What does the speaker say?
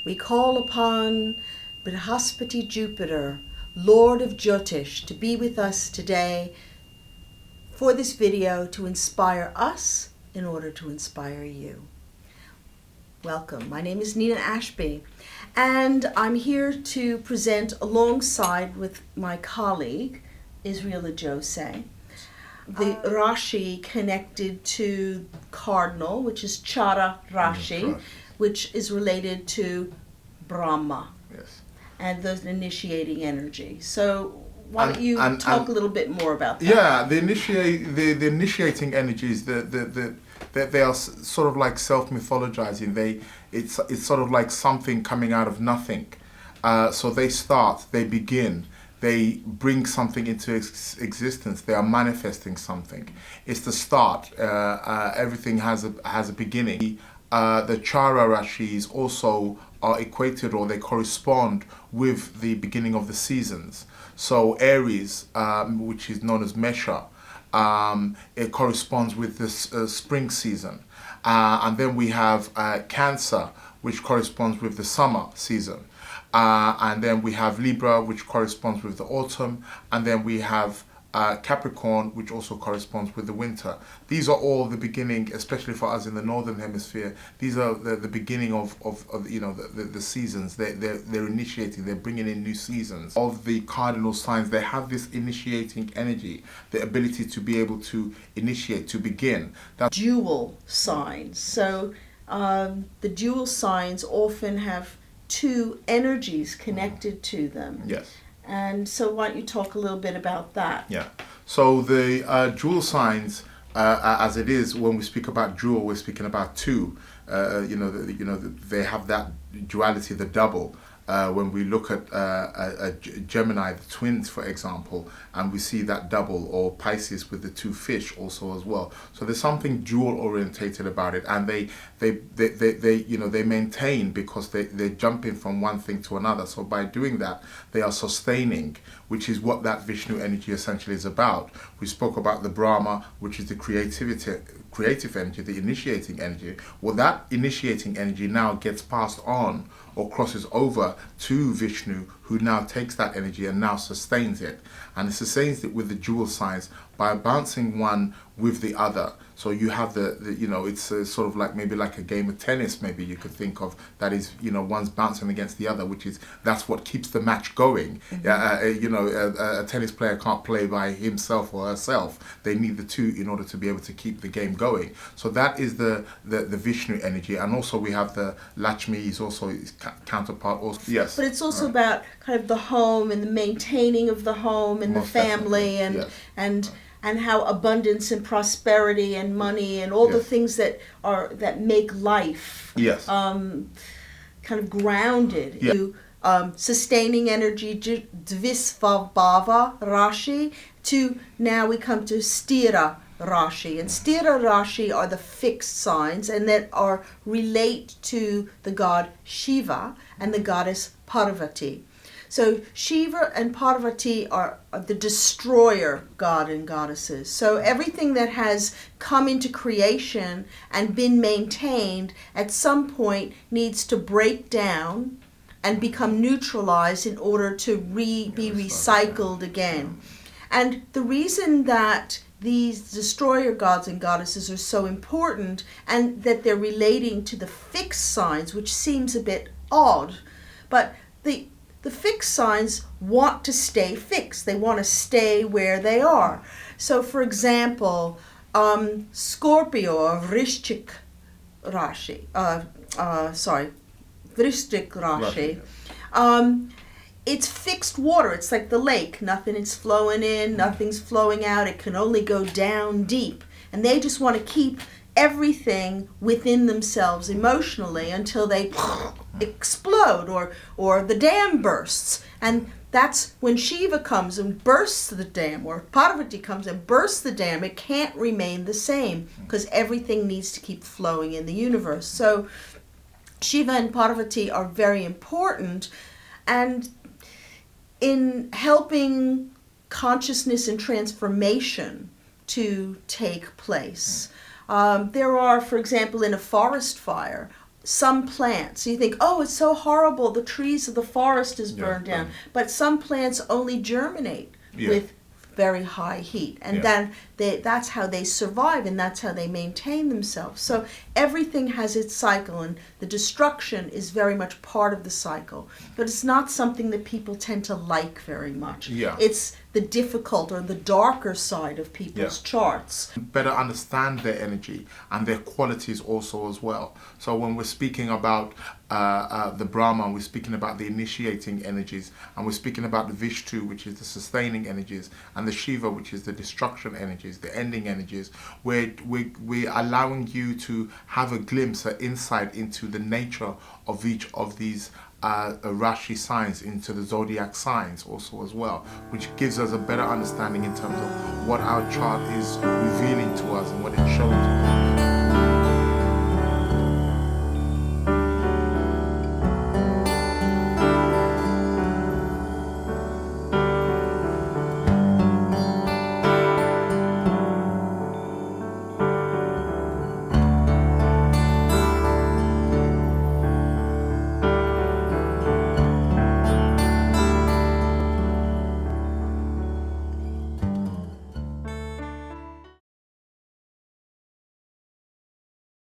we call upon Brihaspati Jupiter, Lord of Jyotish, to be with us today for this video to inspire us in order to inspire you. Welcome. My name is Nina Ashby, and I'm here to present alongside with my colleague, Israel Ajose, the Rashi connected to Cardinal, which is Chara Rashi, which is related to Brahma. Yes. And the initiating energy. So why don't you talk a little bit more about that? Yeah, the initiating energies, they are sort of like self-mythologizing. It's sort of like something coming out of nothing. So they start, they begin, they bring something into existence. They are manifesting something. It's the start. Everything has a beginning. The Chara Rashis also are equated, or they correspond with the beginning of the seasons. So Aries, which is known as Mesha, it corresponds with the spring season. And then we have Cancer, which corresponds with the summer season. And then we have Libra, which corresponds with the autumn. And then we have Capricorn, which also corresponds with the winter. These are all the beginning, especially for us in the northern hemisphere. These are the beginning of the seasons. They're initiating. They're bringing in new seasons. Of the cardinal signs, they have this initiating energy, the ability to be able to initiate, to begin. That's dual signs. So the dual signs often have two energies connected to them. Yes. And so why don't you talk a little bit about that? Yeah. So the dual signs, as it is, when we speak about dual, we're speaking about two. They have that duality, the double. When we look at Gemini, the twins, for example, and we see that double, or Pisces with the two fish also as well. So there's something dual orientated about it, and they maintain, because they're jumping from one thing to another. So by doing that, they are sustaining, which is what that Vishnu energy essentially is about. We spoke about the Brahma, which is the creative energy, the initiating energy. Well, that initiating energy now gets passed on or crosses over to Vishnu, who now takes that energy and now sustains it. And it sustains it with the dual signs by bouncing one with the other. So you have it's sort of like maybe like a game of tennis, maybe you could think of, that is, one's bouncing against the other, that's what keeps the match going. Mm-hmm. A tennis player can't play by himself or herself. They need the two in order to be able to keep the game going. So that is the Vishnu energy. And also we have the Lakshmi is also its counterpart also. Yes. But it's also about kind of the home and the maintaining of the home and Most the family definitely. and how abundance and prosperity and money and all the things that make life kind of grounded. Yeah. Sustaining energy, Dvisvabhava Rashi, to now we come to Stira Rashi. And Stira Rashi are the fixed signs, and that relate to the god Shiva and the goddess Parvati. So Shiva and Parvati are the destroyer god and goddesses. So everything that has come into creation and been maintained at some point needs to break down and become neutralized in order to be recycled again. And the reason that these destroyer gods and goddesses are so important, and that they're relating to the fixed signs, which seems a bit odd, but the fixed signs want to stay fixed. They want to stay where they are. So, for example, Scorpio or Vrishchik Rashi, Vrishchik Rashi, it's fixed water. It's like the lake. Nothing is flowing in, nothing's flowing out. It can only go down deep. And they just want to keep everything within themselves emotionally until they explode or the dam bursts. And that's when Shiva comes and bursts the dam, or Parvati comes and bursts the dam. It can't remain the same because everything needs to keep flowing in the universe. So Shiva and Parvati are very important, and in helping consciousness and transformation to take place. There are, for example, in a forest fire, some plants, you think, oh, it's so horrible, the trees of the forest is burned down. Right. But some plants only germinate with very high heat. And then that's how they survive, and that's how they maintain themselves. So everything has its cycle, and the destruction is very much part of the cycle. But it's not something that people tend to like very much. It's the difficult or the darker side of people's charts. Better understand their energy and their qualities also as well. So when we're speaking about the Brahman, we're speaking about the initiating energies, and we're speaking about the Vishnu, which is the sustaining energies, and the Shiva, which is the destruction energies, the ending energies. We're allowing you to have a glimpse, an insight into the nature of each of these Rashi signs, into the zodiac signs also as well, which gives us a better understanding in terms of what our chart is revealing to us and what it shows